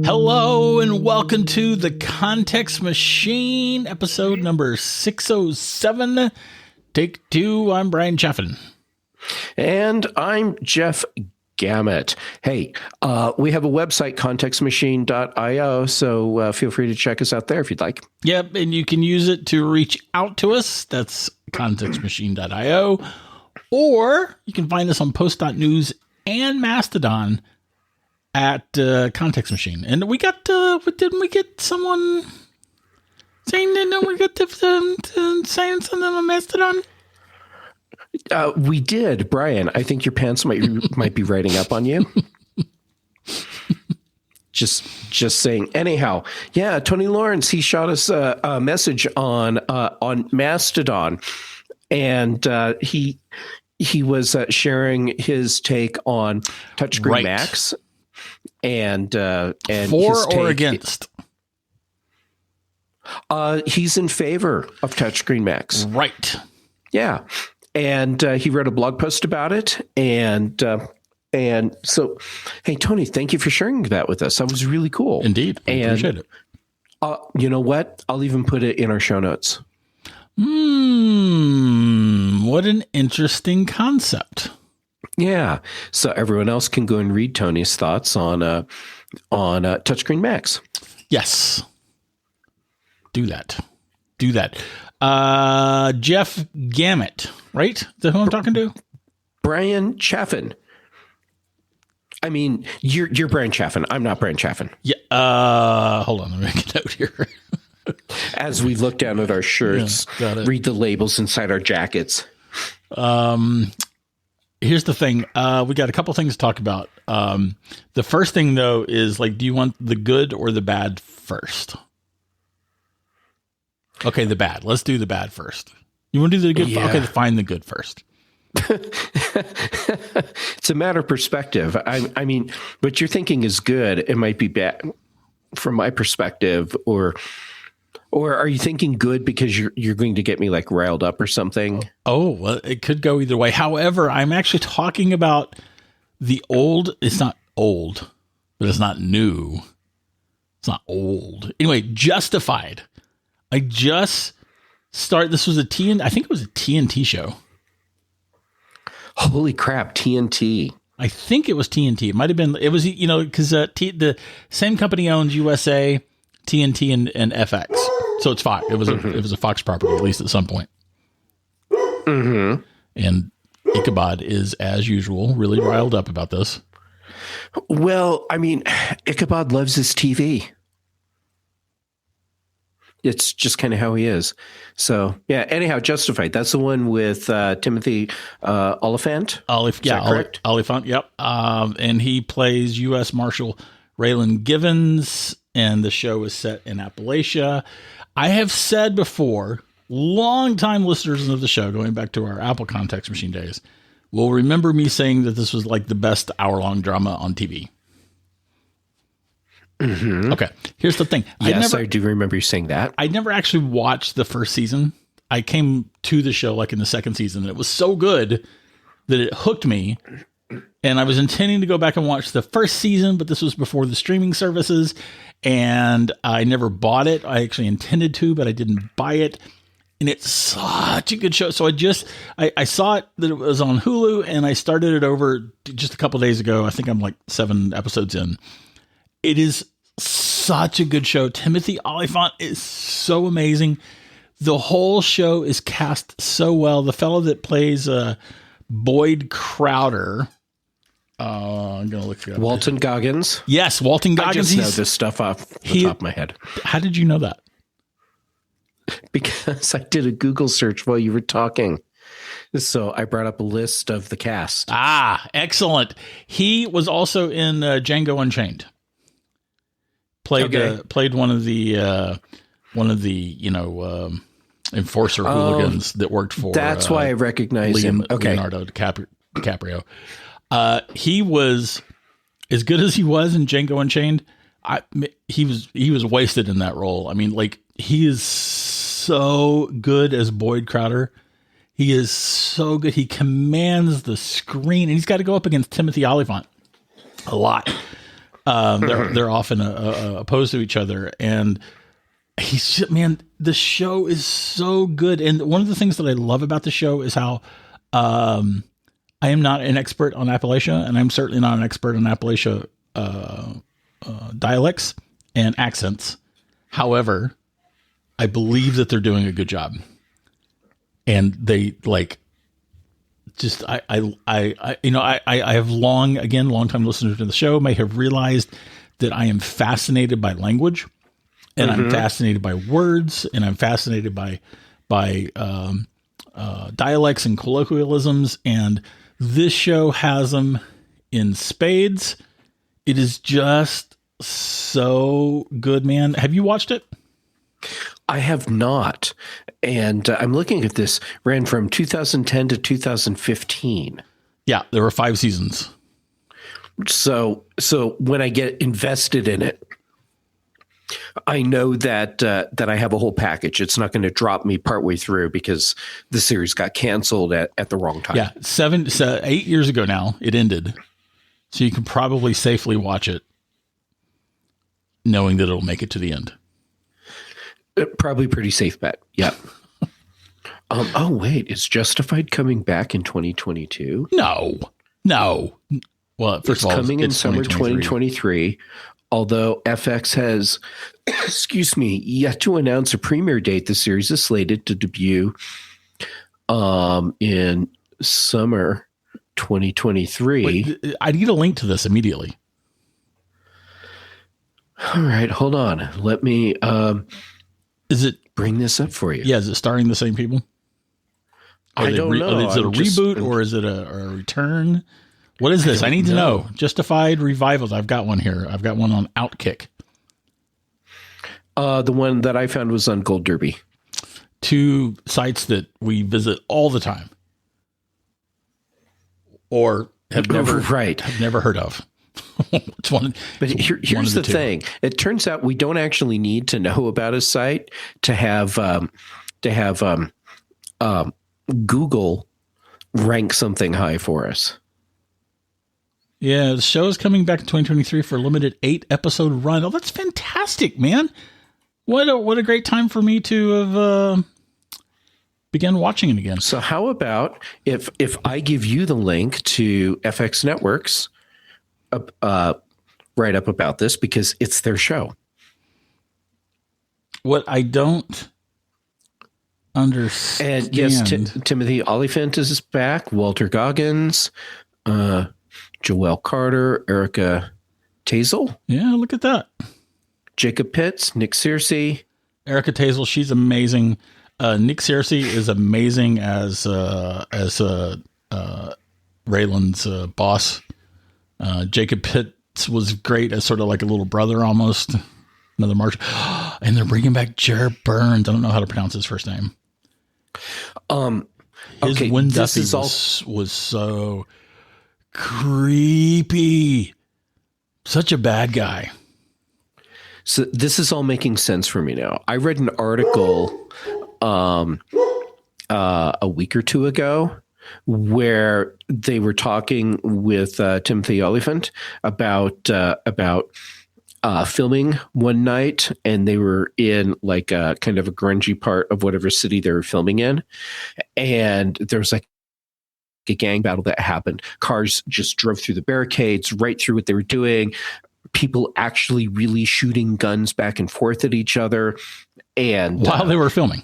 Hello and welcome to the Context Machine, episode number 607. Take two. I'm Bryan Jeff. And I'm Jeff Gamet. Hey, we have a website, contextmachine.io, so feel free to check us out there if you'd like. Yep, and you can use it to reach out to us. That's contextmachine.io. Or you can find us on post.news and Mastodon at Context Machine. And we got, didn't we get someone saying that we got saying something on Mastodon? We did, Brian. I think your pants might be writing up on you. Just saying. Anyhow, yeah, Tony Lawrence, he shot us a message on Mastodon, and he was sharing his take on touchscreen Macs. And for his take, or against? He's in favor of touchscreen Macs. Right. Yeah. And he wrote a blog post about it. And so, hey, Tony, thank you for sharing that with us. That was really cool. Indeed. I appreciate it. You know what? I'll even put it in our show notes. What an interesting concept. Yeah. So everyone else can go and read Tony's thoughts on touchscreen Macs. Yes. Do that. Jeff Gamet, right? Is that who I'm talking to? Bryan Chaffin. I mean, you're Bryan Chaffin. I'm not Bryan Chaffin. Yeah. Hold on. Let me make a note here. As we look down at our shirts, read the labels inside our jackets. Here's the thing. We got a couple things to talk about. The first thing, though, is like, do you want the good or the bad first? Okay, the bad. Let's do the bad first. You want to do the good? Yeah. Okay, find the good first. It's a matter of perspective. I mean, what you're thinking is good. It might be bad from my perspective, or are you thinking good because you're going to get me like riled up or something? Oh, well, it could go either way. However, I'm actually talking about the old. It's not old, but it's not new. It's not old. Anyway, Justified. I just started. This was I think it was a TNT show. Holy crap, TNT. I think it was TNT. It might have been. It was, because the same company owns USA, TNT, and FX. So it's Fox. It was a Fox property, at least at some point. Mm-hmm. And Ichabod is, as usual, really riled up about this. Well, I mean, Ichabod loves his TV. It's just kind of how he is. So, yeah, anyhow, Justified. That's the one with Timothy Oliphant. Oliphant, yep. And he plays U.S. Marshal Raylan Givens, and the show is set in Appalachia. I have said before, long-time listeners of the show, going back to our Apple Context Machine days, will remember me saying that this was like the best hour-long drama on TV. Mm-hmm. Okay, here's the thing. Yes, I do remember you saying that. I never actually watched the first season. I came to the show like in the second season, and it was so good that it hooked me. And I was intending to go back and watch the first season, but this was before the streaming services, and I never bought it. I actually intended to, but I didn't buy it. And it's such a good show. So I saw it that it was on Hulu, and I started it over just a couple days ago. I think I'm like 7 episodes in. It is such a good show. Timothy Oliphant is so amazing. The whole show is cast so well. The fellow that plays Boyd Crowder. I'm going to look it up. Walton Goggins. Yes, Walton Goggins. I just know this stuff off the top of my head. How did you know that? Because I did a Google search while you were talking. So I brought up a list of the cast. Ah, excellent. He was also in Django Unchained. Played one of the enforcer hooligans that worked for. That's why I recognize him. Okay, Leonardo DiCaprio. He was as good as he was in Django Unchained. He was wasted in that role. I mean, like, he is so good as Boyd Crowder. He is so good. He commands the screen, and he's got to go up against Timothy Oliphant a lot. They're often opposed to each other, and he's just, man, the show is so good. And one of the things that I love about the show is how I am not an expert on Appalachia, and I'm certainly not an expert on Appalachia dialects and accents. However, I believe that they're doing a good job, and they like just I have long time listeners to the show may have realized that I am fascinated by language, and I'm fascinated by words, and I'm fascinated by dialects and colloquialisms, and this show has them in spades. It is just so good, man. Have you watched it? I have not. And I'm looking at this, ran from 2010 to 2015. Yeah, there were 5 seasons. So when I get invested in it, I know that I have a whole package. It's not going to drop me partway through because the series got canceled at the wrong time. Yeah, 8 years ago now, it ended. So you can probably safely watch it knowing that it'll make it to the end. Probably pretty safe bet. Yep. Oh, wait. Is Justified coming back in 2022? No. Well, first of all, coming in summer 2023. Although FX has, yet to announce a premiere date, the series is slated to debut in summer 2023. Wait, I need a link to this immediately. All right, hold on. Let me is it bring this up for you. Yeah, is it starring the same people? I don't know. Is it a reboot or is it a return? What is this? I need to know. Justified revivals. I've got one here. I've got one on Outkick. The one that I found was on Gold Derby. 2 sites that we visit all the time, or have never heard of. It's one, but here's the thing. It turns out we don't actually need to know about a site to have Google rank something high for us. Yeah, the show is coming back in 2023 for a limited 8-episode run. Oh, that's fantastic, man! What a great time for me to have begun watching it again. So how about if I give you the link to FX Networks write up about this, because it's their show. What I don't understand. And yes, Timothy Oliphant is back. Walter Goggins, Joelle Carter, Erica Tazel. Yeah, look at that. Jacob Pitts, Nick Searcy. Erica Tazel, she's amazing. Nick Searcy is amazing as Raylan's boss. Jacob Pitts was great as sort of like a little brother almost. Another March. And they're bringing back Jared Burns. I don't know how to pronounce his first name. His Win Duffy was so creepy. Such a bad guy. So this is all making sense for me now. I read an article a week or two ago where they were talking with Timothy Oliphant about filming one night, and they were in like a kind of a grungy part of whatever city they were filming in, and there was like a gang battle that happened. Cars just drove through the barricades, right through what they were doing. People actually really shooting guns back and forth at each other, and while they were filming.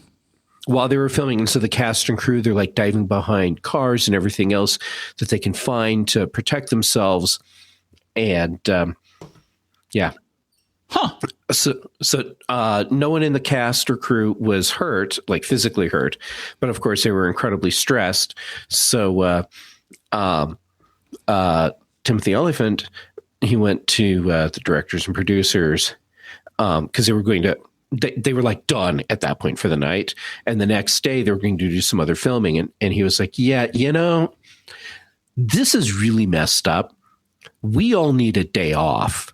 And so the cast and crew, they're like diving behind cars and everything else that they can find to protect themselves. And yeah. Huh. So no one in the cast or crew was hurt, like physically hurt, but of course they were incredibly stressed. So Timothy Oliphant, he went to the directors and producers because they were going to. They were like done at that point for the night. And the next day they were going to do some other filming. And he was like, yeah, this is really messed up. We all need a day off.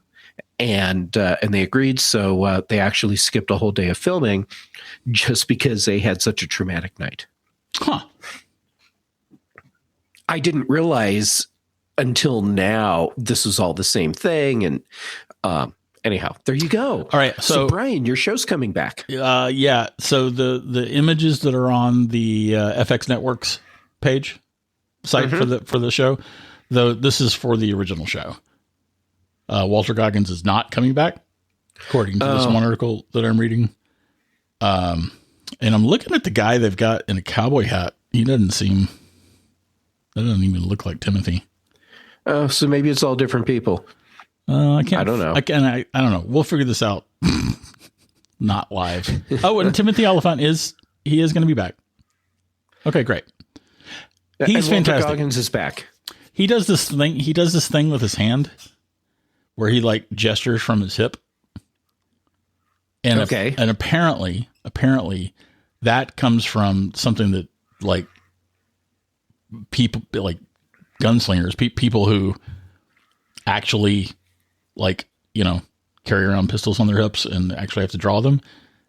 And they agreed. So they actually skipped a whole day of filming just because they had such a traumatic night. Huh. I didn't realize until now, this was all the same thing. And anyhow, there you go. All right. So Bryan, your show's coming back. Yeah. So the images that are on the FX Network's page site for the show, though, this is for the original show. Walter Goggins is not coming back, according to this one article that I'm reading. And I'm looking at the guy they've got in a cowboy hat. That doesn't even look like Timothy. Oh, so maybe it's all different people. I don't know. I don't know. We'll figure this out. Not live. Oh, and Timothy Oliphant is going to be back. Okay, great. He's fantastic. Walter Goggins is back. He does this thing with his hand where he like gestures from his hip. And and apparently that comes from something that like people like gunslingers, people who actually like, carry around pistols on their hips and actually have to draw them.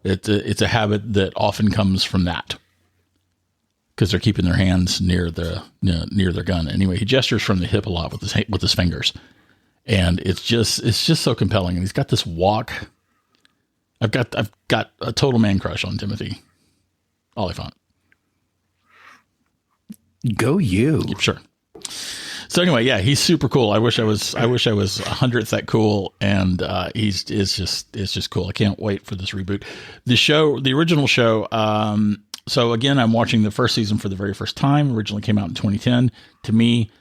It's a habit that often comes from that because they're keeping their hands near their gun. Anyway, he gestures from the hip a lot with his fingers, and it's just so compelling. And he's got this walk. I've got a total man crush on Timothy Oliphant. Go you. Sure. So anyway, yeah, he's super cool. I wish I was 100th that cool, and it's just cool. I can't wait for this reboot. The original show. So again, I'm watching the first season for the very first time. Originally came out in 2010. To me,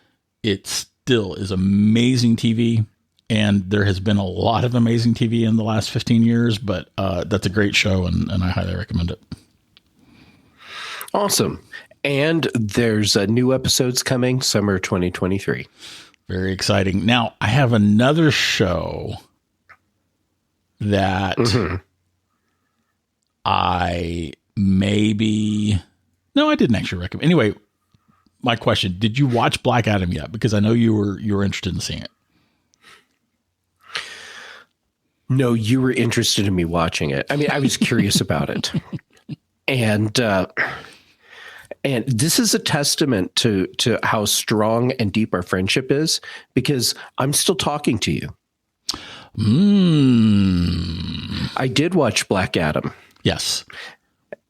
it still is amazing TV. And there has been a lot of amazing TV in the last 15 years, but that's a great show, and I highly recommend it. Awesome. And there's new episodes coming summer 2023. Very exciting. Now, I have another show that I didn't actually recommend. Anyway, my question, did you watch Black Adam yet? Because I know you were interested in seeing it. No, you were interested in me watching it. I mean, I was curious about it. And this is a testament to how strong and deep our friendship is, because I'm still talking to you. I did watch Black Adam. Yes.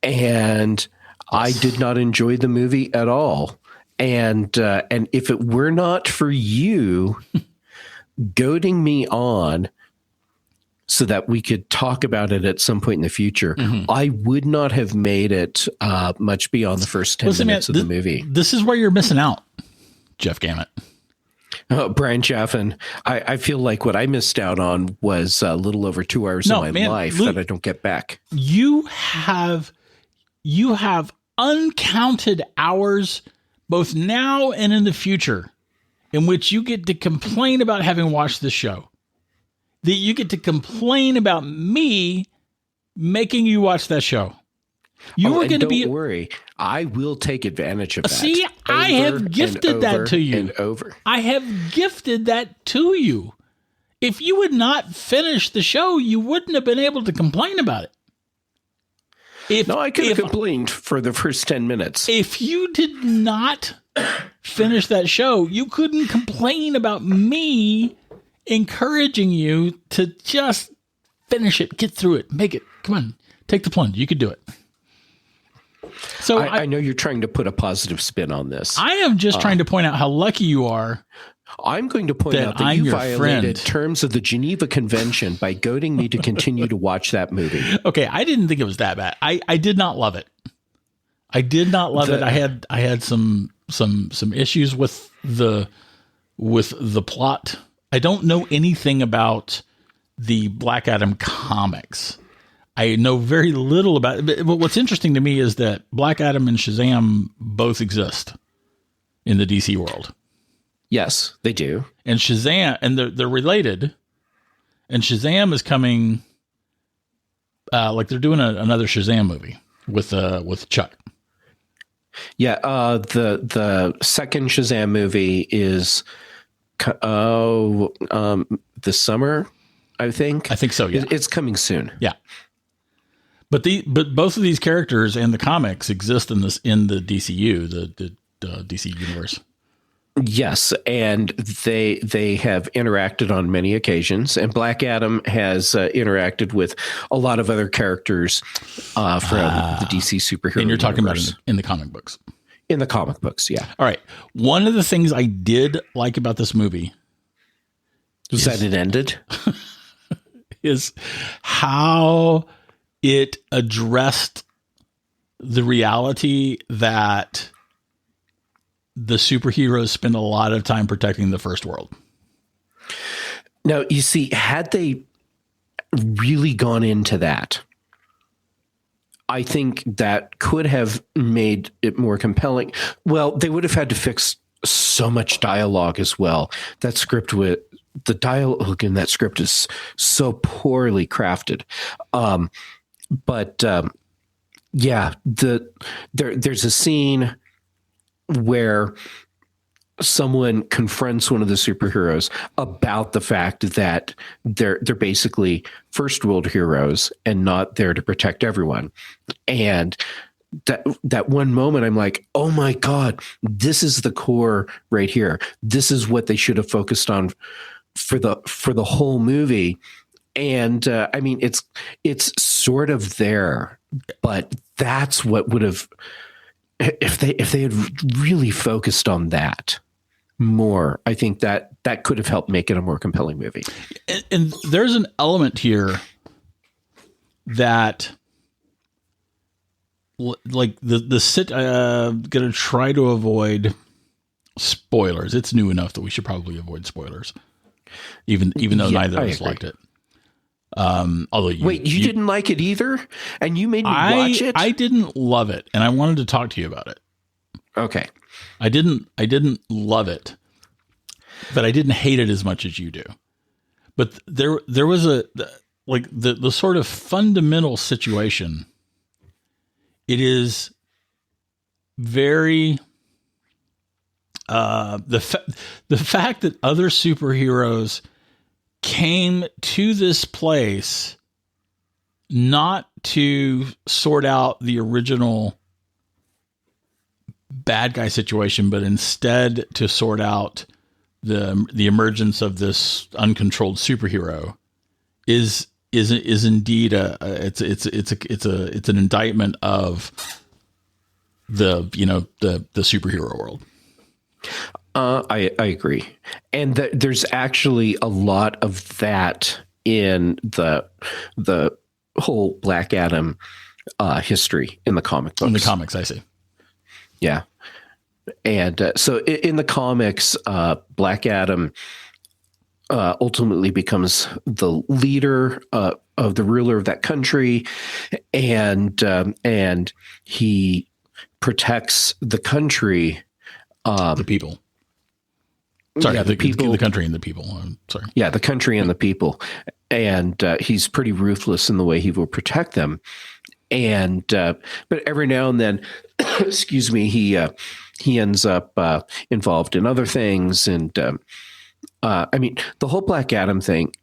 And I did not enjoy the movie at all. And if it were not for you goading me on so that we could talk about it at some point in the future, I would not have made it much beyond the first 10 minutes of the movie. This is where you're missing out, Jeff Gamet. Bryan Jeff, and I feel like what I missed out on was a little over 2 hours of my life that I don't get back. You have uncounted hours, both now and in the future, in which you get to complain about having watched this show. That you get to complain about me making you watch that show. You are going to be. Don't worry, I will take advantage of that. See, I have gifted that to you. I have gifted that to you. If you would not finish the show, you wouldn't have been able to complain about it. I could have complained for the first 10 minutes. If you did not finish that show, you couldn't complain about me encouraging you to just finish it, get through it, make it. Come on, take the plunge. You could do it. So I know you're trying to put a positive spin on this. I am just trying to point out how lucky you are. I'm going to point out that you violated terms of the Geneva Convention by goading me to continue to watch that movie. Okay, I didn't think it was that bad. I did not love it. I did not love it. I had some issues with the plot. I don't know anything about the Black Adam comics. I know very little about it. But what's interesting to me is that Black Adam and Shazam both exist in the DC world. Yes, they do. And Shazam, and they're related. And Shazam is coming, like they're doing another Shazam movie with Chuck. Yeah, the second Shazam movie is this summer, I think. I think so. Yeah, it's coming soon. Yeah, but both of these characters and the comics exist in the DCU, the DC universe. Yes, and they have interacted on many occasions, and Black Adam has interacted with a lot of other characters from the DC superhero. And you're talking universe. about in the comic books. In the comic books, yeah. All right. One of the things I did like about this movie Was that it ended? is how it addressed the reality that the superheroes spend a lot of time protecting the first world. Now, you see, had they really gone into that, I think that could have made it more compelling. Well, they would have had to fix so much dialogue as well. That script with the dialogue in that script is so poorly crafted. Yeah, there's a scene where someone confronts one of the superheroes about the fact that they're basically first world heroes and not there to protect everyone. And that one moment, I'm like, oh my God, this is the core right here. This is what they should have focused on for the whole movie. And I mean, it's sort of there, but that's what would have, if they had really focused on that more, I think that could have helped make it a more compelling movie. And there's an element here that, like gonna try to avoid spoilers. It's new enough that we should probably avoid spoilers, even though neither of us liked it. Although you didn't like it either, and you made me watch it. I didn't love it, and I wanted to talk to you about it. Okay, I didn't love it, but I didn't hate it as much as you do. But there was the sort of fundamental situation. It is very the fact that other superheroes came to this place not to sort out the original bad guy situation, but instead to sort out the emergence of this uncontrolled superhero is indeed it's an indictment of the superhero world. I agree. And there's actually a lot of that in the whole Black Adam history in the comic books. In the comics, I see. Yeah. And so in the comics, Black Adam ultimately becomes the leader of the ruler of that country, and he protects the country. The people. Sorry, the people, the country and the people. I'm sorry. Yeah, the country and the people. And he's pretty ruthless in the way he will protect them. And but every now and then, excuse me, he ends up involved in other things. And I mean, the whole Black Adam thing,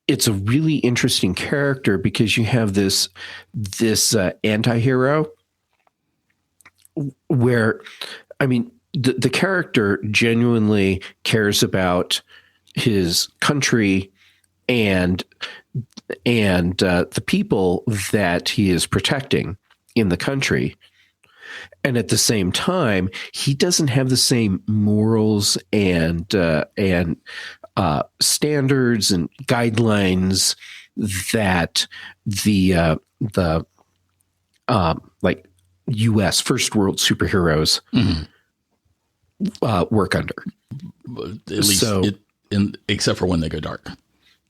it's a really interesting character because you have this anti-hero where, I mean, the character genuinely cares about his country and the people that he is protecting in the country. And at the same time, he doesn't have the same morals and standards and guidelines that the like U.S. first world superheroes work under. At least except for when they go dark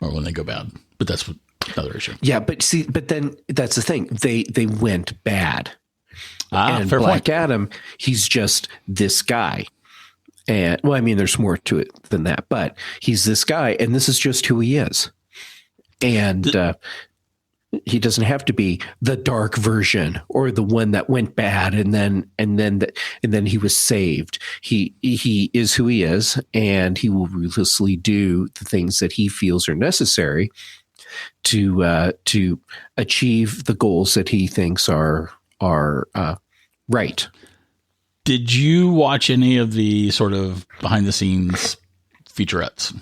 or when they go bad. But that's another issue. Yeah, but then that's the thing. They went bad. And fair Black point. Adam, he's just this guy. And well, I mean, there's more to it than that, but he's this guy, and this is just who he is. And he doesn't have to be the dark version or the one that went bad and then he was saved. He is who he is, and he will ruthlessly do the things that he feels are necessary to achieve the goals that he thinks are right. Did you watch any of the sort of behind the scenes featurettes?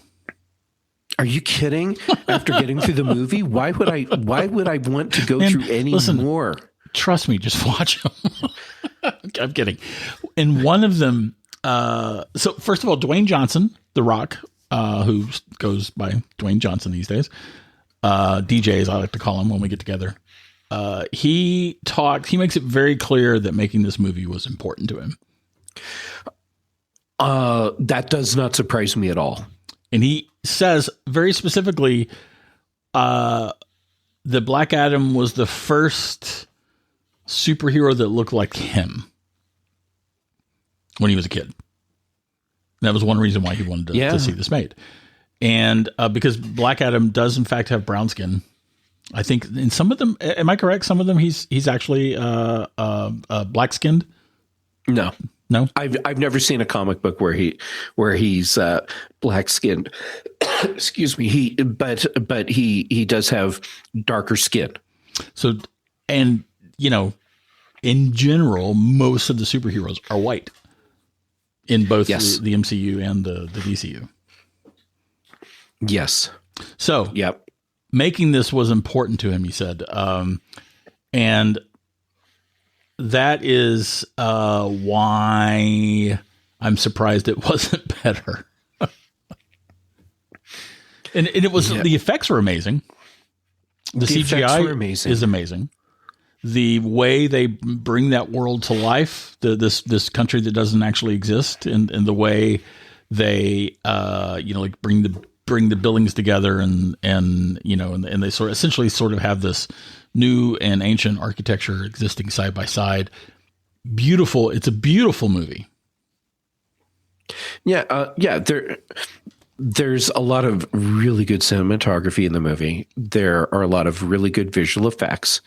Are you kidding? After getting through the movie, why would I want to go through any more? Trust me, just watch them. I'm kidding. In one of them, so first of all, Dwayne Johnson, The Rock, who goes by Dwayne Johnson these days, DJ as I like to call him when we get together. He makes it very clear that making this movie was important to him. That does not surprise me at all. And he says very specifically, the Black Adam was the first superhero that looked like him when he was a kid. That was one reason why he wanted to see this made. And because Black Adam does in fact have brown skin. I think in some of them, am I correct? Some of them he's actually black skinned. No. I've never seen a comic book where he's black skinned. Excuse me. But he does have darker skin. So, and in general, most of the superheroes are white in both the MCU and the DCU. Yes. So, yep. Making this was important to him, he said. And that is why I'm surprised it wasn't better. and it was, the effects were amazing. The CGI is amazing. The way they bring that world to life, this country that doesn't actually exist, and the way they like bring the buildings together and they essentially have this new and ancient architecture existing side by side. Beautiful. It's a beautiful movie. Yeah. There's a lot of really good cinematography in the movie. There are a lot of really good visual effects,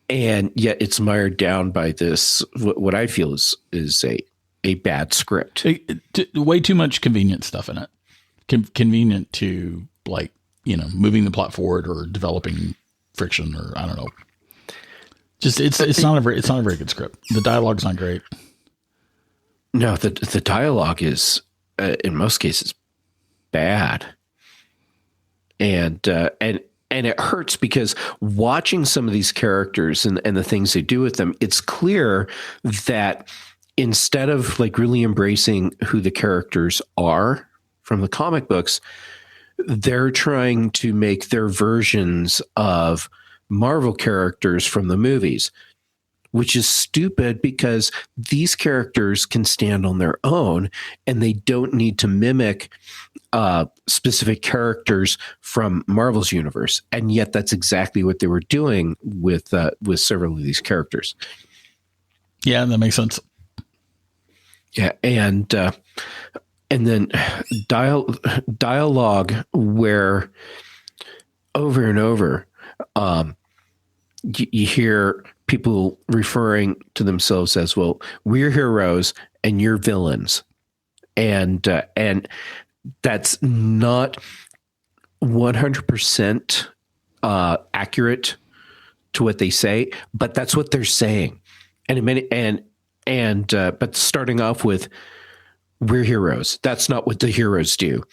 and yet it's mired down by this, what I feel is a bad script. Way too much convenient stuff in it. Convenient to moving the plot forward or developing friction, or I don't know. Just it's not a very good script. The dialogue's not great. No, the dialogue is in most cases bad, and it hurts because watching some of these characters and the things they do with them, it's clear that instead of really embracing who the characters are from the comic books, they're trying to make their versions of Marvel characters from the movies, which is stupid because these characters can stand on their own and they don't need to mimic specific characters from Marvel's universe. And yet that's exactly what they were doing with several of these characters. Yeah, that makes sense. Yeah. And then dialogue where over and over, you hear people referring to themselves as, well, we're heroes and you're villains. And that's not 100% accurate to what they say, but that's what they're saying. But starting off with, we're heroes. That's not what the heroes do.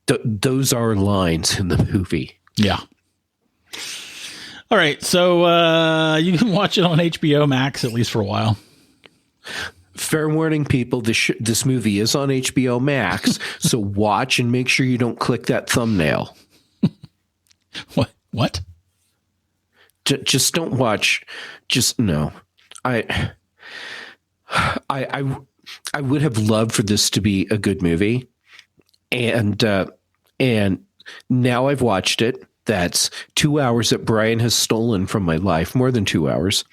Those are lines in the movie. Yeah. All right. So you can watch it on HBO Max, at least for a while. Fair warning, people. This movie is on HBO Max. So watch and make sure you don't click that thumbnail. What? Just don't watch. Just no. I would have loved for this to be a good movie, and now I've watched it. That's 2 hours that Bryan has stolen from my life, more than 2 hours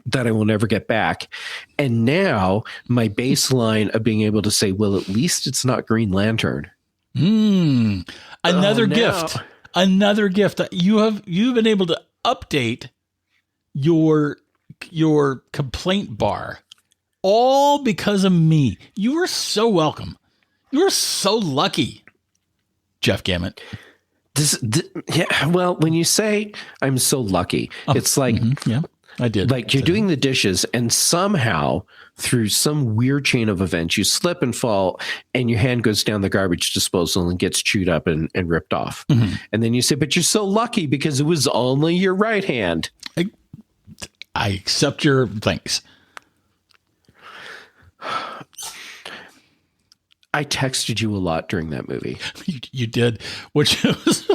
that I will never get back. And now my baseline of being able to say, well, at least it's not Green Lantern. Another gift. You've been able to update your complaint bar. All because of me. You are so welcome. You are so lucky, Jeff Gammett. Yeah. Well, when you say I'm so lucky, it's like, I did. Like you're doing the dishes and somehow through some weird chain of events, you slip and fall and your hand goes down the garbage disposal and gets chewed up and ripped off. Mm-hmm. And then you say, but you're so lucky because it was only your right hand. I accept your thanks. I texted you a lot during that movie. You did, which was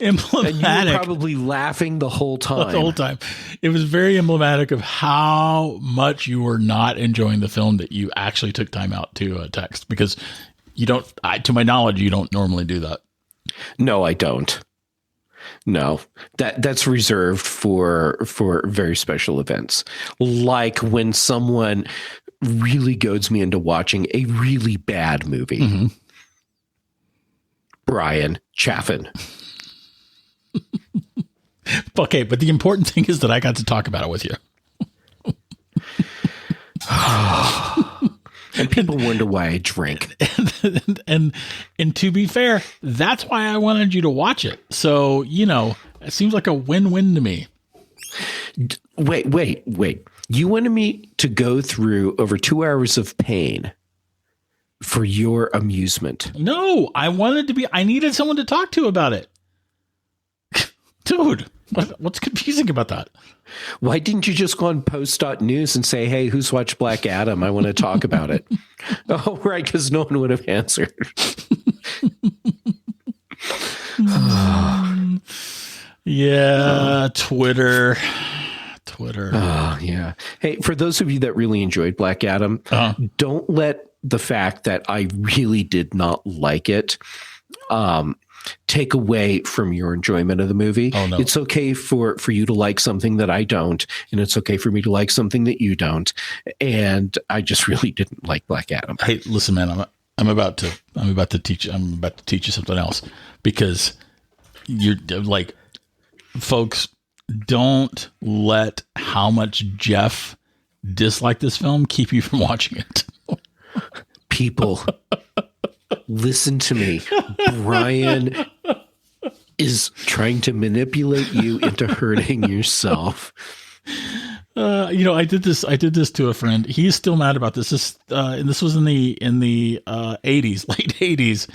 emblematic. And you were probably laughing the whole time. The whole time. It was very emblematic of how much you were not enjoying the film that you actually took time out to text, because you don't, to my knowledge, you don't normally do that. No, I don't. No, that's reserved for very special events, like when someone really goads me into watching a really bad movie. Mm-hmm. Brian Chaffin. Okay, but the important thing is that I got to talk about it with you. And people wonder why I drink. And to be fair, that's why I wanted you to watch it. So, it seems like a win-win to me. Wait. You wanted me to go through over 2 hours of pain for your amusement? No, I needed someone to talk to about it. Dude, what's confusing about that? Why didn't you just go on post.news and say, hey, who's watched Black Adam? I want to talk about it. Oh, right, because no one would have answered. Yeah, Twitter. Oh, yeah. Hey, for those of you that really enjoyed Black Adam, don't let the fact that I really did not like it take away from your enjoyment of the movie. Oh, no. It's okay for you to like something that I don't, and it's okay for me to like something that you don't. And I just really didn't like Black Adam. Hey, listen, man, I'm about to teach you something else, because you're like, folks, don't let how much Jeff disliked this film keep you from watching it. People, listen to me. Brian is trying to manipulate you into hurting yourself. I did this to a friend. He's still mad about this. And this was in the 80s, late 80s.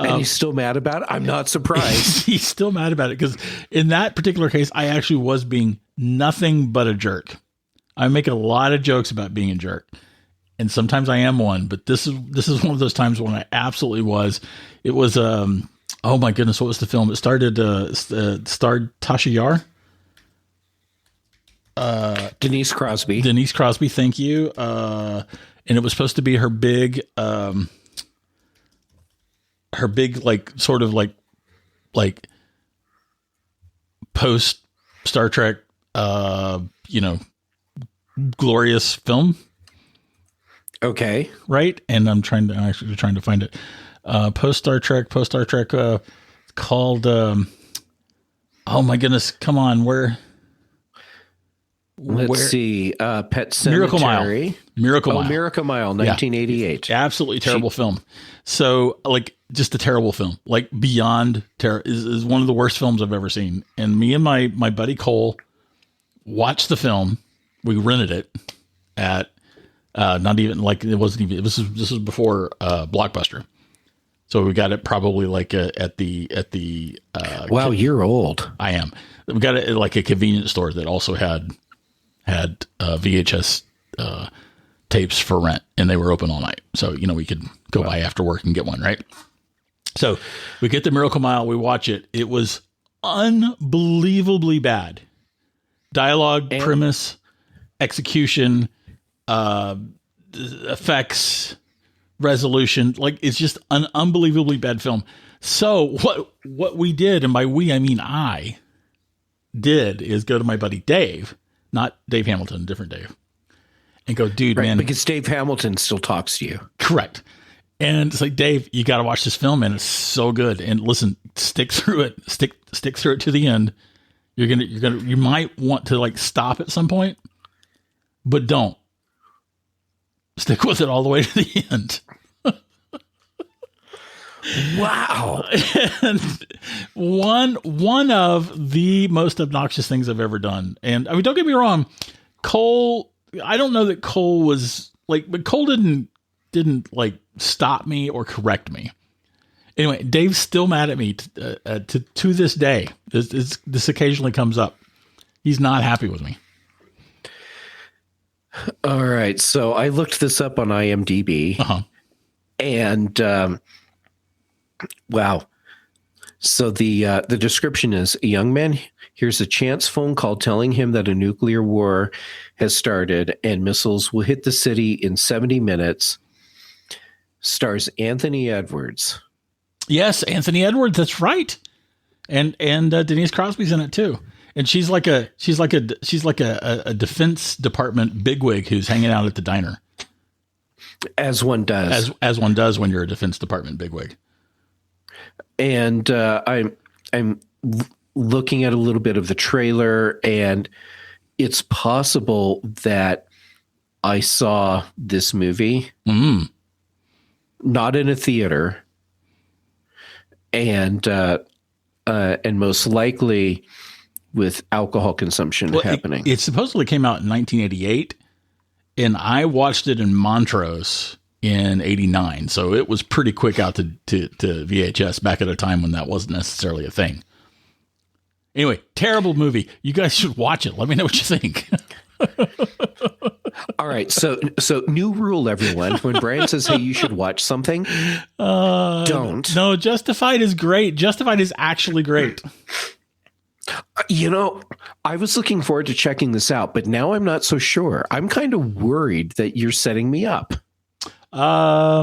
And he's still mad about it? I'm not surprised. He's still mad about it because in that particular case, I actually was being nothing but a jerk. I make a lot of jokes about being a jerk, and sometimes I am one. But this is one of those times when I absolutely was. It was oh my goodness, what was the film? It starred Tasha Yar, Denise Crosby. Denise Crosby, thank you. And it was supposed to be her big. Her big, like, sort of like post Star Trek, glorious film. Okay. Right. And I'm actually trying to find it. Post Star Trek, called, oh my goodness. Come on. Let's see. Pet Sematary. Miracle Mile. Miracle Mile, 1988. Yeah. Absolutely terrible film. So, like, just a terrible film. Like, beyond is one of the worst films I've ever seen. And me and my buddy Cole watched the film. We rented it at not even like it wasn't even this was before Blockbuster. So we got it probably like at the wow, you're old. I am. We got it at like a convenience store that also had VHS tapes for rent, and they were open all night. So, we could go by after work and get one, right? So we get the Miracle Mile, we watch it. It was unbelievably bad. Dialogue, premise, execution, effects, resolution. Like, it's just an unbelievably bad film. So what we did, and by we, I mean I did, is go to my buddy Dave, not Dave Hamilton, different Dave, and go, dude, man. Because Dave Hamilton still talks to you. Correct. And it's like, Dave, you got to watch this film, man. It's so good. And listen, stick through it. Stick through it to the end. You might want to like stop at some point, but don't stick with it all the way to the end. Wow. And one of the most obnoxious things I've ever done. And I mean, don't get me wrong, Cole, I don't know that Cole was like, but Cole didn't like stop me or correct me. Anyway, Dave's still mad at me to this day. This occasionally comes up. He's not happy with me. All right. So I looked this up on IMDb. Uh-huh. And wow. So the description is: a young man hears a chance phone call telling him that a nuclear war has started and missiles will hit the city in 70 minutes. Stars Anthony Edwards. Yes, Anthony Edwards. That's right. And Denise Crosby's in it too. And she's like a Defense Department bigwig who's hanging out at the diner. As one does. As one does when you're a Defense Department bigwig. And I'm looking at a little bit of the trailer, and it's possible that I saw this movie not in a theater, and most likely with alcohol consumption happening. It supposedly came out in 1988, and I watched it in Montrose in 89. So it was pretty quick out to VHS back at a time when that wasn't necessarily a thing. Anyway, terrible movie. You guys should watch it. Let me know what you think. All right. So new rule, everyone. When Brian says, hey, you should watch something, don't. No, Justified is great. Justified is actually great. You know, I was looking forward to checking this out, but now I'm not so sure. I'm kind of worried that you're setting me up. No,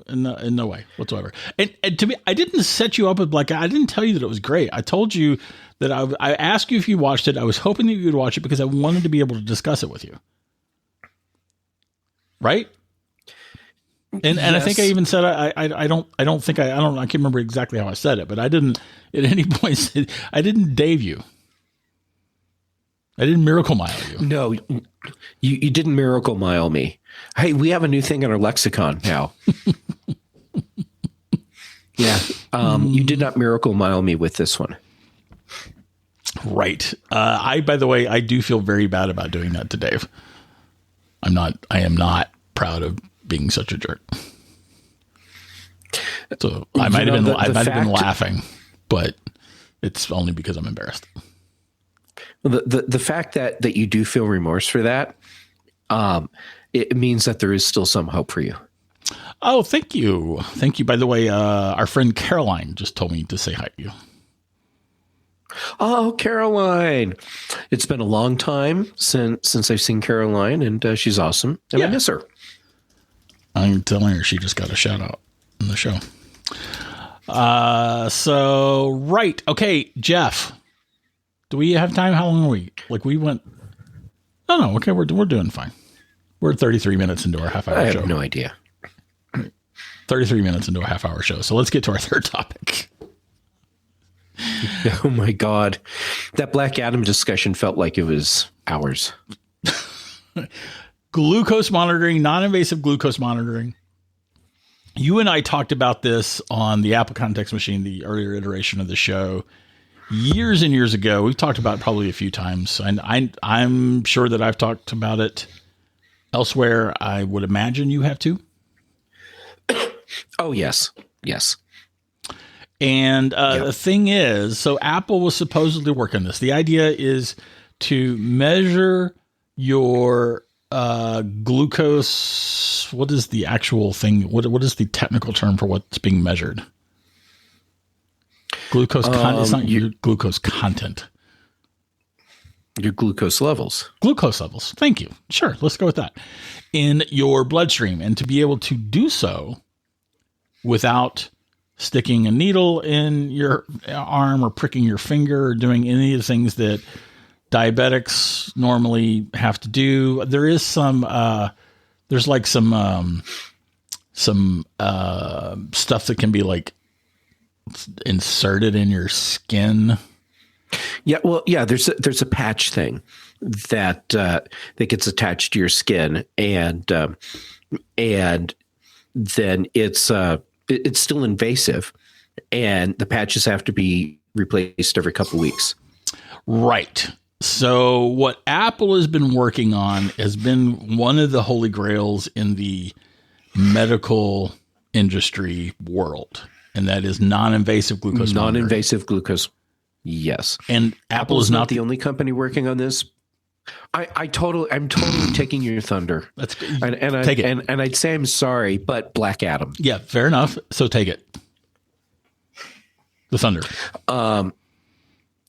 in no way whatsoever. And to me, I didn't set you up with Black. I didn't tell you that it was great. I told you that I asked you if you watched it. I was hoping that you would watch it because I wanted to be able to discuss it with you. Right? And I think I even said I can't remember exactly how I said it, but I didn't at any point I didn't Dave you. I didn't Miracle Mile you. No, you didn't Miracle Mile me. Hey, we have a new thing in our lexicon now. Yeah, you did not Miracle Mile me with this one. Right. By the way, I do feel very bad about doing that to Dave. I am not proud of being such a jerk. So I might have been laughing, but it's only because I'm embarrassed. The fact that you do feel remorse for that, it means that there is still some hope for you. Oh, thank you. Thank you. By the way, our friend Caroline just told me to say hi to you. Oh, Caroline. It's been a long time since I've seen Caroline, and she's awesome. And I miss her. I'm telling her she just got a shout out in the show. Right. Okay, Jeff. Do we have time? How long are we? Like we went. Oh no. Okay, we're doing fine. We're 33 minutes into our half-hour show. I have no idea. 33 minutes into a half-hour show. So let's get to our third topic. Oh my God. That Black Adam discussion felt like it was hours. Glucose monitoring, non-invasive glucose monitoring. You and I talked about this on the Apple Context Machine, the earlier iteration of the show, years and years ago. We've talked about it probably a few times, and I'm sure that I've talked about it elsewhere. I would imagine you have too. Oh, yes. Yes. And the thing is, so Apple was supposedly working on this. The idea is to measure your glucose. What is the actual thing? What is the technical term for what's being measured? Glucose content. It's not your glucose content. Your glucose levels. Glucose levels. Thank you. Sure. Let's go with that. In your bloodstream. And to be able to do so without sticking a needle in your arm or pricking your finger or doing any of the things that diabetics normally have to do. There is some stuff that can be like inserted in your skin. Yeah, well, yeah. There's a patch thing that gets attached to your skin, and then it's still invasive, and the patches have to be replaced every couple of weeks. Right. So what Apple has been working on has been one of the holy grails in the medical industry world, and that is non-invasive glucose monitoring. Non-invasive glucose. Yes. And Apple is not the only company working on this. I'm totally taking your thunder. That's good. Take it. And I'd say I'm sorry, but Black Adam. Yeah, fair enough. So take it. The thunder.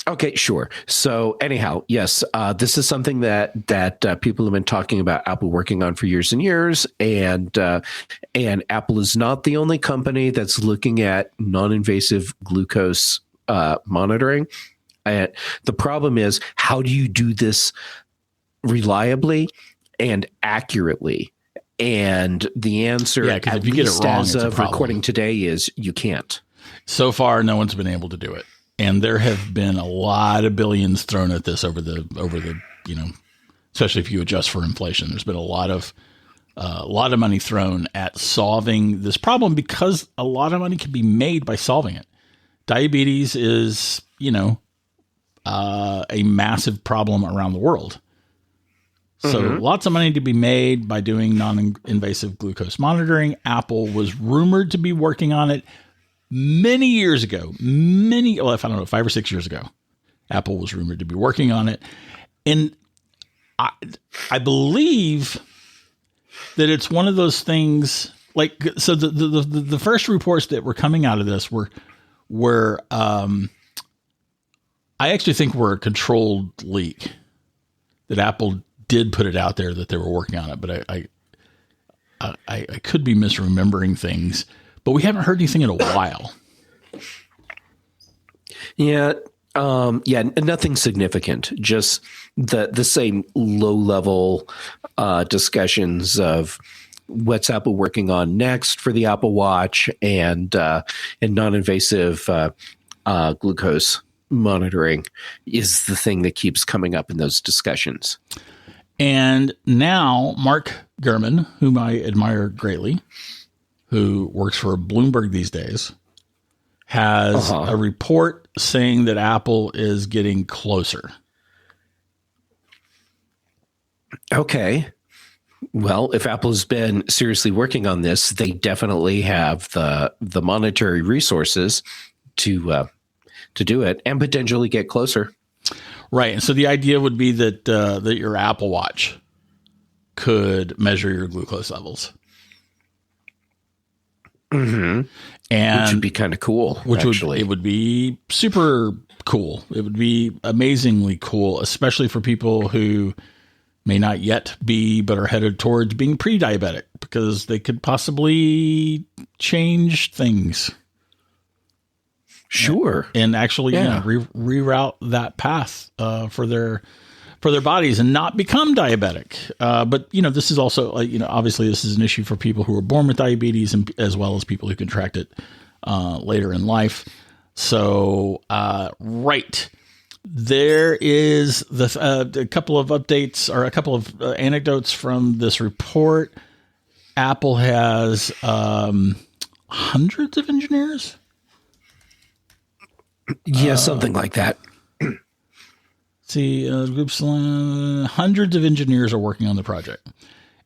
Okay, sure. So anyhow, yes, this is something that people have been talking about Apple working on for years and years, and Apple is not the only company that's looking at non-invasive glucose monitoring. And the problem is, how do you do this reliably and accurately? And the answer, if you get it wrong, as of recording today, is you can't. So far, no one's been able to do it. And there have been a lot of billions thrown at this over the, especially if you adjust for inflation. There's been a lot of money thrown at solving this problem because a lot of money can be made by solving it. Diabetes is, a massive problem around the world. So lots of money to be made by doing non-invasive glucose monitoring. Apple was rumored to be working on it many years ago, 5 or 6 years ago, Apple was rumored to be working on it. And I believe that it's one of those things so the first reports that were coming out of this were I actually think were a controlled leak, that Apple did put it out there that they were working on it, but I could be misremembering things. But we haven't heard anything in a while. Yeah, nothing significant. Just the same low level discussions of what's Apple working on next for the Apple Watch and non-invasive glucose monitoring is the thing that keeps coming up in those discussions. And now Mark Gurman, whom I admire greatly, who works for Bloomberg these days, has a report saying that Apple is getting closer. Okay. Well, if Apple's been seriously working on this, they definitely have the monetary resources to do it and potentially get closer. Right. And so the idea would be that your Apple Watch could measure your glucose levels. Mm-hmm. And which would be kind of cool. It would be super cool. It would be amazingly cool, especially for people who may not yet be, but are headed towards being pre-diabetic, because they could possibly change things. Sure. And actually, reroute that path for their bodies and not become diabetic. But, this is also, obviously this is an issue for people who are born with diabetes, and as well as people who contract it later in life. So, right. There is a couple of updates, or a couple of anecdotes from this report. Apple has hundreds of engineers. Yeah, something like that. See, groups, hundreds of engineers are working on the project,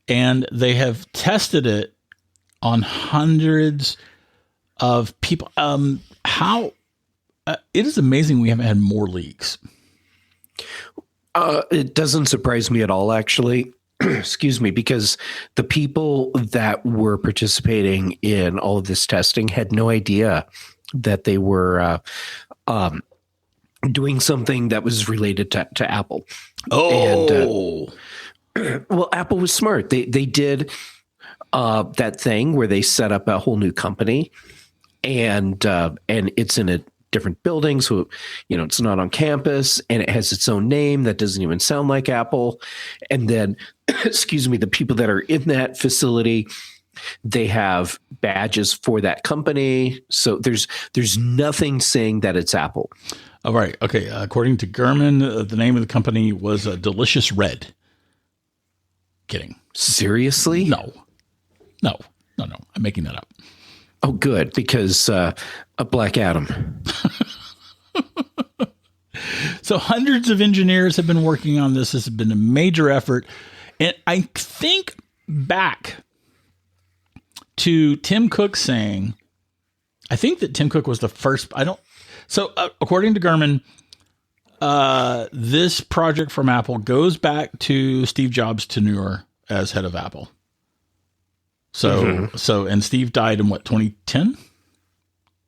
and they have tested it on hundreds of people. It is amazing we haven't had more leaks. It doesn't surprise me at all, actually. Excuse me, because the people that were participating in all of this testing had no idea that they were doing something that was related to Apple. Oh, and, well, Apple was smart. They did that thing where they set up a whole new company, and it's in a different building, so it's not on campus, and it has its own name that doesn't even sound like Apple. And then, excuse me, the people that are in that facility, they have badges for that company. So there's nothing saying that it's Apple. All right. Okay. According to Gurman, the name of the company was Delicious Red. Kidding. Seriously? No. No, I'm making that up. Oh, good, because a Black Adam. So hundreds of engineers have been working on this. This has been a major effort. And I think back to Tim Cook saying, I think that Tim Cook was the first. According to Gurman, this project from Apple goes back to Steve Jobs' tenure as head of Apple. And Steve died in what, 2010?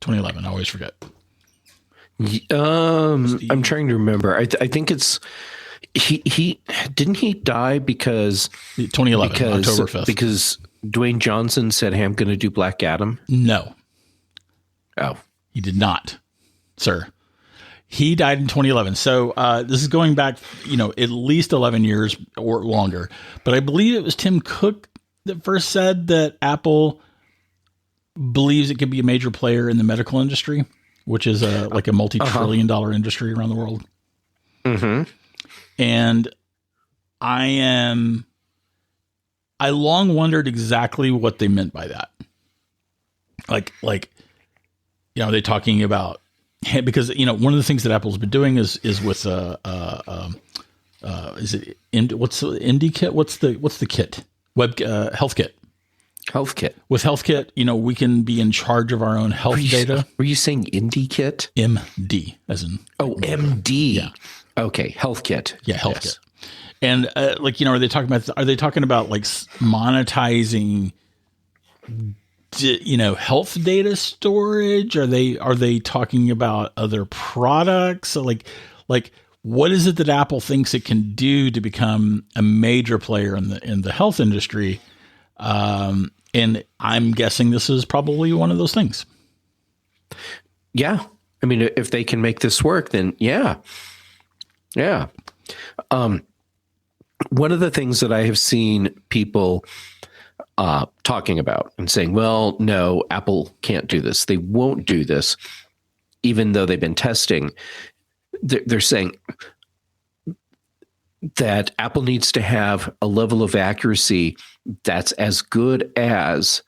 2011. I always forget. I'm trying to remember. I think it's he didn't he die because 2011 October 5th, because Dwayne Johnson said, "Hey, I'm going to do Black Adam." No. Oh, he did not, sir. He died in 2011. So this is going back, at least 11 years or longer. But I believe it was Tim Cook that first said that Apple believes it could be a major player in the medical industry, which is a multi-trillion dollar industry around the world. Mm-hmm. And I long wondered exactly what they meant by that. Are they talking about, because, one of the things that Apple's been doing is with, is it, what's the Indie Kit? What's the kit? Health Kit. Health Kit. With Health Kit, we can be in charge of our own health data. Were you saying Indie Kit? MD, as in. Oh, MD. Yeah. Okay. Health Kit. Yeah. Health Kit. And are they talking about like monetizing, health data storage? Are they talking about other products? So like what is it that Apple thinks it can do to become a major player in the health industry? And I'm guessing this is probably one of those things. Yeah. I mean, if they can make this work, then yeah. Yeah. One of the things that I have seen people talking about and saying, well, no, Apple can't do this. They won't do this, even though they've been testing. They're saying that Apple needs to have a level of accuracy that's as good as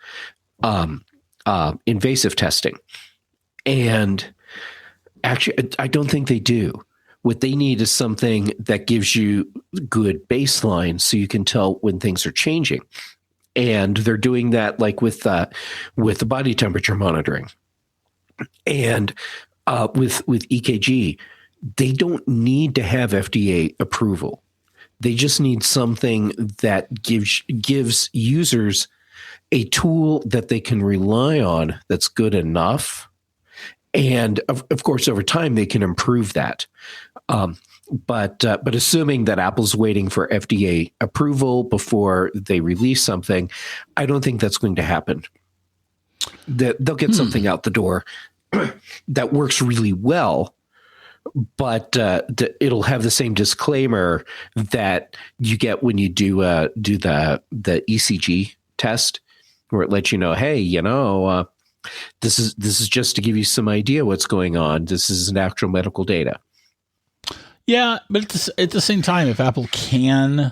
invasive testing. And actually, I don't think they do. What they need is something that gives you good baseline so you can tell when things are changing. And they're doing that like with the body temperature monitoring. And with EKG, they don't need to have FDA approval. They just need something that gives users a tool that they can rely on that's good enough. And of course, over time, they can improve that. But assuming that Apple's waiting for FDA approval before they release something, I don't think that's going to happen. They'll get something out the door that works really well, but it'll have the same disclaimer that you get when you do the ECG test, where it lets you know, hey, this is just to give you some idea what's going on. This is an actual medical data. Yeah, but at the same time, if Apple can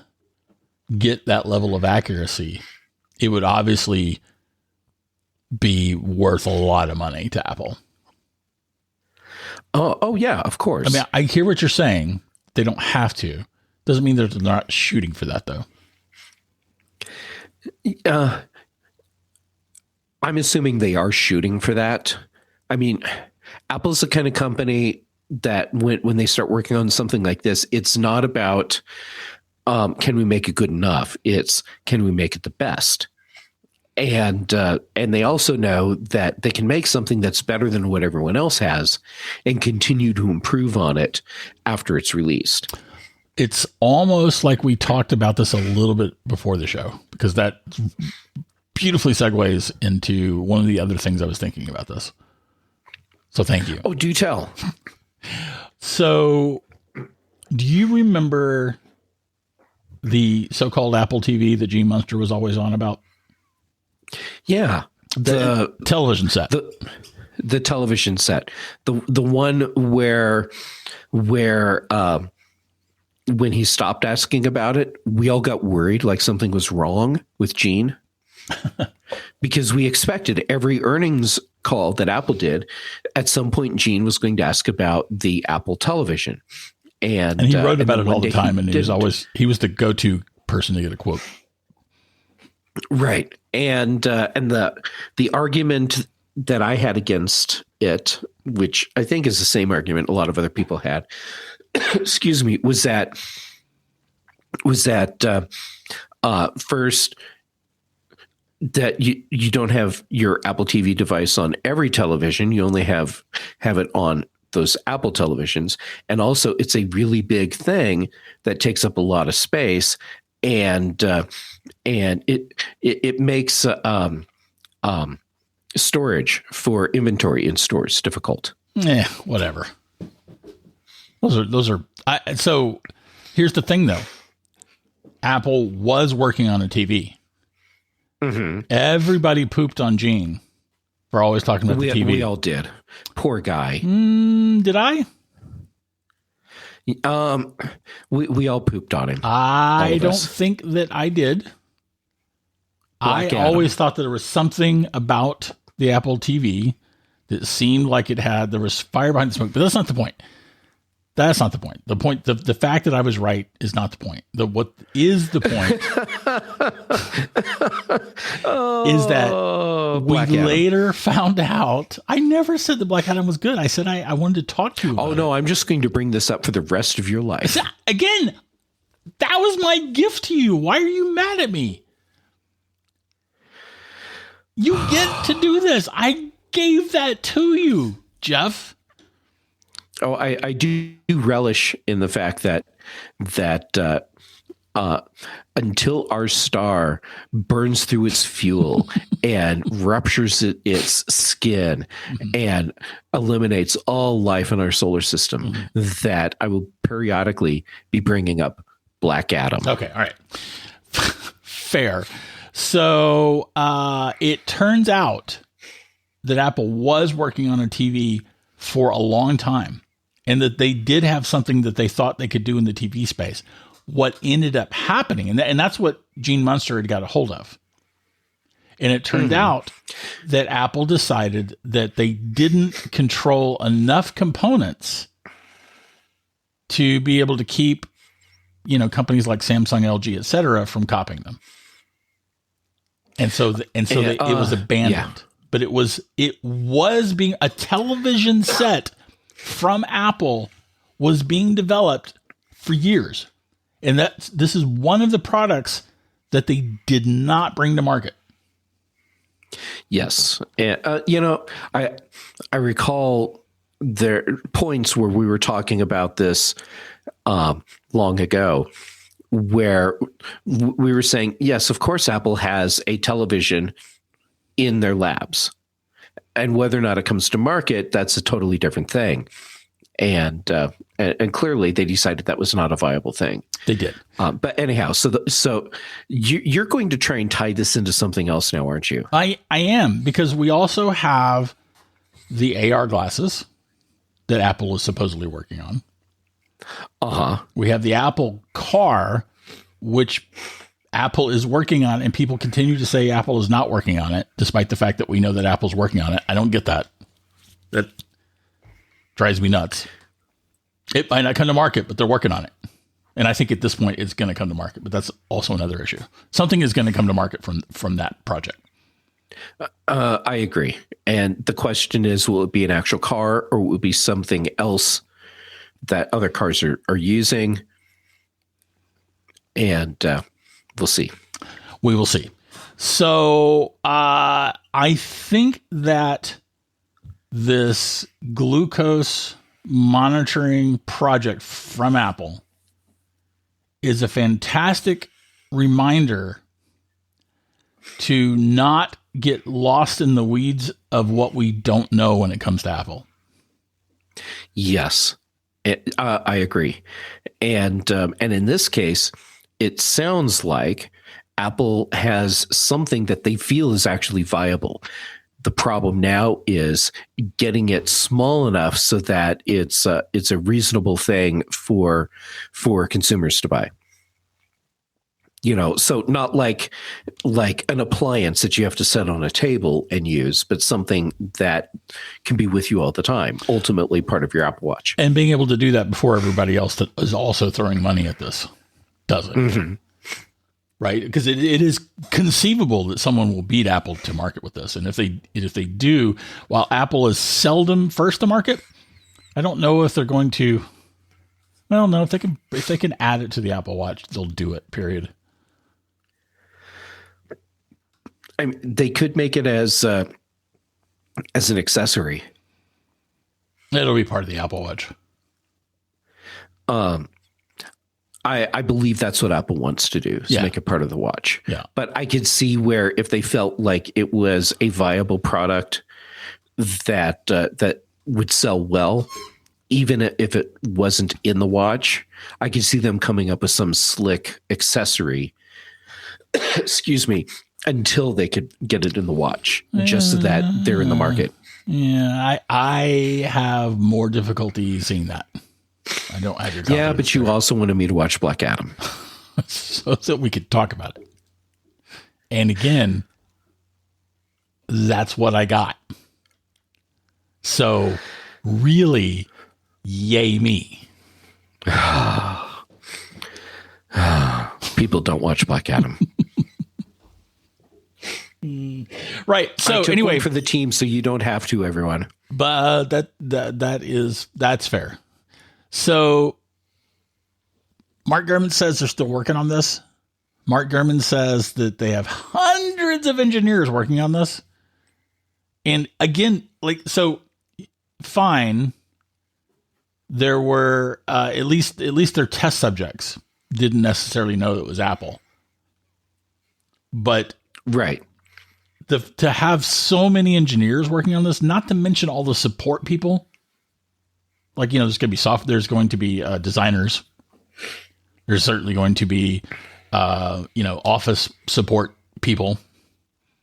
get that level of accuracy, it would obviously be worth a lot of money to Apple. Oh yeah, of course. I mean, I hear what you're saying. They don't have to. Doesn't mean they're not shooting for that, though. I'm assuming they are shooting for that. I mean, Apple's the kind of company that when they start working on something like this, it's not about can we make it good enough? It's can we make it the best? And they also know that they can make something that's better than what everyone else has and continue to improve on it after it's released. It's almost like we talked about this a little bit before the show, because that beautifully segues into one of the other things I was thinking about this. So thank you. Oh, do tell. So do you remember the so-called Apple TV that Gene Munster was always on about? Yeah. The television set. The television set. The one where when he stopped asking about it, we all got worried like something was wrong with Gene. because we expected every earnings call that Apple did, at some point, Gene was going to ask about the Apple television. And he wrote about it all the time. And he was the go-to person to get a quote. Right. And the argument that I had against it, which I think is the same argument a lot of other people had, excuse me, was that first, that you don't have your Apple TV device on every television. You only have it on those Apple televisions. And also it's a really big thing that takes up a lot of space. And it makes storage for inventory in stores difficult. Yeah, whatever. Those are. So here's the thing, though. Apple was working on a TV. Mm-hmm. Everybody pooped on Gene for always talking about the TV. We all did. Poor guy. Did I? We all pooped on him. I don't think that I did. I always thought that there was something about the Apple TV that seemed like there was fire behind the smoke, but that's not the point. That's not the point. The fact that I was right is not the point. What is the point is that we later found out. I never said the Black Adam was good. I said I wanted to talk to you about no, I'm just going to bring this up for the rest of your life. Again, that was my gift to you. Why are you mad at me? You get to do this. I gave that to you, Jeff. Oh, I do relish in the fact that until our star burns through its fuel and ruptures its skin and eliminates all life in our solar system, that I will periodically be bringing up Black Adam. Okay, all right. Fair. So it turns out that Apple was working on a TV for a long time, and that they did have something that they thought they could do in the TV space. What ended up happening, and that's what Gene Munster had got a hold of. And it turned out that Apple decided that they didn't control enough components to be able to keep, companies like Samsung, LG, et cetera, from copying them. And so it was abandoned. Yeah. But it was being a television set from Apple was being developed for years. And this is one of the products that they did not bring to market. Yes. And, I recall there points where we were talking about this long ago, where we were saying, yes, of course, Apple has a television in their labs, and whether or not it comes to market, that's a totally different thing. And clearly they decided that was not a viable thing. They did. But anyhow, so you're going to try and tie this into something else now, aren't you? I am, because we also have the AR glasses that Apple is supposedly working on. We have the Apple Car, which Apple is working on, and people continue to say Apple is not working on it, despite the fact that we know that Apple's working on it. I don't get that. That drives me nuts. It might not come to market, but they're working on it. And I think at this point it's going to come to market, but that's also another issue. Something is going to come to market from that project. I agree. And the question is, will it be an actual car, or will it be something else that other cars are using? And we'll see. We will see. So I think that this glucose monitoring project from Apple is a fantastic reminder to not get lost in the weeds of what we don't know when it comes to Apple. Yes, I agree. And in this case, it sounds like Apple has something that they feel is actually viable. The problem now is getting it small enough so that it's a reasonable thing for consumers to buy. So not like an appliance that you have to set on a table and use, but something that can be with you all the time, ultimately part of your Apple Watch. And being able to do that before everybody else that is also throwing money at this does it. Mm-hmm. Right? Because it is conceivable that someone will beat Apple to market with this. And if they do, while Apple is seldom first to market, I don't know if they're going to. Well, no, if they can add it to the Apple Watch, they'll do it, period. I mean, they could make it as an accessory. It'll be part of the Apple Watch. I believe that's what Apple wants to do, is make it part of the watch. Yeah. But I could see where if they felt like it was a viable product that would sell well, even if it wasn't in the watch, I could see them coming up with some slick accessory, excuse me, until they could get it in the watch, just so that they're in the market. Yeah, I have more difficulty seeing that. I don't have your confidence. Yeah, but you also wanted me to watch Black Adam. so we could talk about it. And again, that's what I got. So really, yay me. People don't watch Black Adam. Right. So anyway, one for the team, so you don't have to, everyone. But that's fair. So Mark Gurman says they're still working on this. Mark Gurman says that they have hundreds of engineers working on this. And again, fine. There were at least their test subjects didn't necessarily know that it was Apple. But right. To have so many engineers working on this, not to mention all the support people, there's going to be there's going to be designers. There's certainly going to be, office support people.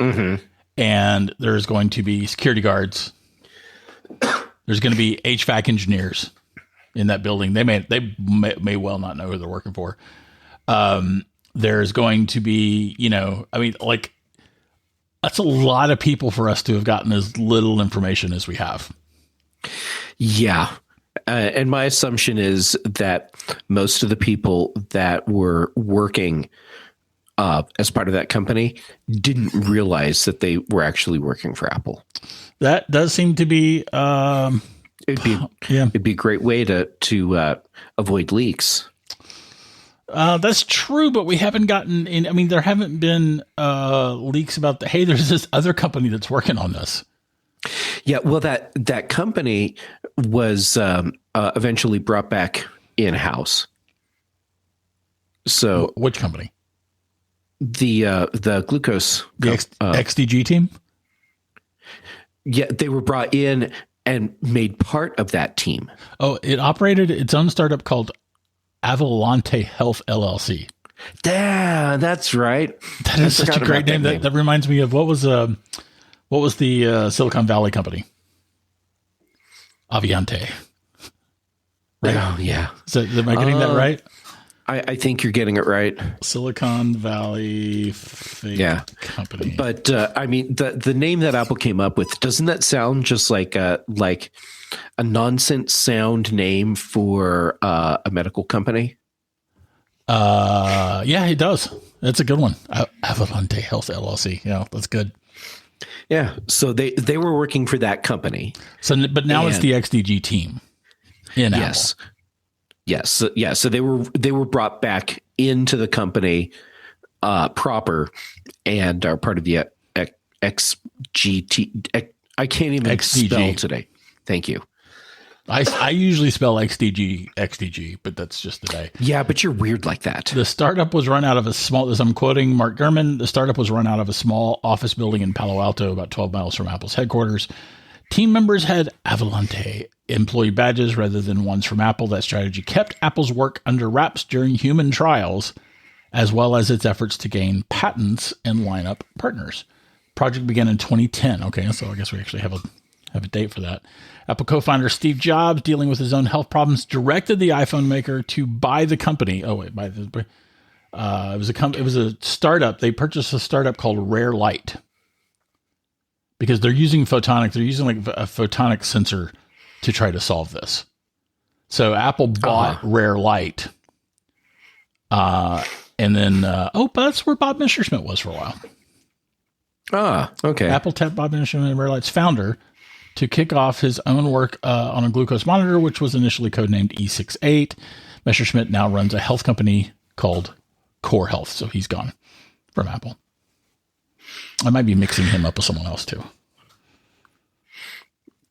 Mm-hmm. And there's going to be security guards. There's going to be HVAC engineers in that building. They may well not know who they're working for. There's going to be, that's a lot of people for us to have gotten as little information as we have. Yeah. And my assumption is that most of the people that were working as part of that company didn't realize that they were actually working for Apple. That does seem to be it'd be a great way to avoid leaks. That's true, but we haven't gotten in. I mean, there haven't been leaks about hey, there's this other company that's working on this. Yeah, well, that company was eventually brought back in-house. So, which company? The glucose, XDG team. Yeah, they were brought in and made part of that team. Oh, it operated its own startup called Avalante Health LLC. Yeah, that's right. That is such a great name. That reminds me of what was the Silicon Valley company? Aviante. Right? Oh, yeah. Am I getting that right? I think you're getting it right. Silicon Valley company. But I mean, the name that Apple came up with, doesn't that sound just like a nonsense sound name for a medical company? Yeah, it does. That's a good one. Avalante Health LLC. Yeah, that's good. Yeah. So they were working for that company. But now it's the XDG team in yes. Apple. Yes. Yeah. So they were brought back into the company proper and are part of the XGT. I can't even XDG. spell today. Thank you. I usually spell XDG, but that's just the day. Yeah, but you're weird like that. The startup was run out of a small, as I'm quoting Mark Gurman, the startup was run out of a small office building in Palo Alto, about 12 miles from Apple's headquarters. Team members had Avalante employee badges rather than ones from Apple. That strategy kept Apple's work under wraps during human trials, as well as its efforts to gain patents and line up partners. Project began in 2010. Okay, so I guess we actually have a date for that. Apple co-founder Steve Jobs, dealing with his own health problems, directed the iPhone maker to buy the company. It was a startup. They purchased a startup called Rare Light because they're using photonics. They're using like a photonic sensor to try to solve this. So Apple bought Rare Light. And then, but that's where Bob Messerschmidt was for a while. Okay. Apple tapped Bob Messerschmidt, Rare Light's founder, to kick off his own work on a glucose monitor, which was initially codenamed E68. Messerschmidt now runs a health company called Core Health, so he's gone from Apple. I might be mixing him up with someone else too.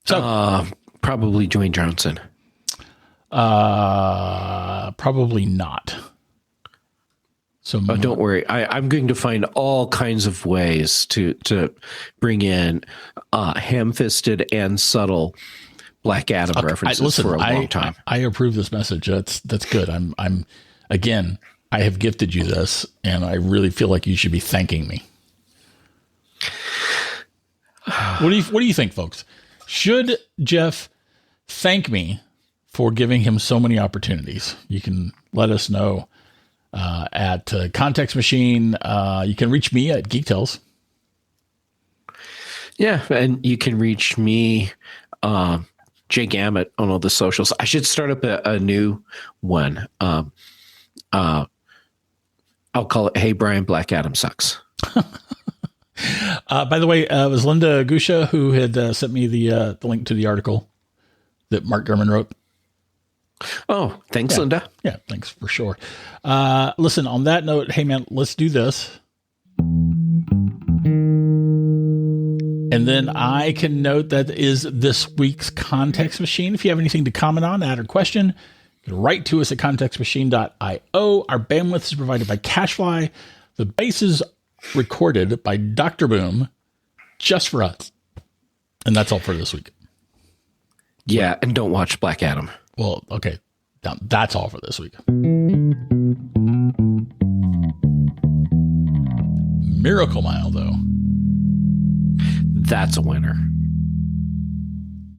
So probably Dwayne Johnson. Probably not. So don't worry. I'm going to find all kinds of ways to bring in ham-fisted and subtle Black Adam references for a long time. I approve this message. That's good. I'm again, I have gifted you this, and I really feel like you should be thanking me. What do you think, folks? Should Jeff thank me for giving him so many opportunities? You can let us know at Context Machine. You can reach me at Geek Tales. Yeah, and you can reach me, Jay Gammett, on all the socials. I should start up a new one. I'll call it "Hey Brian, Black Adam Sucks." By the way, it was Linda Gusha who had sent me the link to the article that Mark Gurman wrote. Oh, thanks, Linda. Yeah, thanks for sure. Listen, on that note, hey man, let's do this. And then I can note that is this week's Context Machine. If you have anything to comment on, add or question, you can write to us at contextmachine.io. Our bandwidth is provided by Cashfly. The bass is recorded by Dr. Boom just for us. And that's all for this week. Yeah, and don't watch Black Adam. Well, okay. Now, that's all for this week. Miracle Mile, though. That's a winner.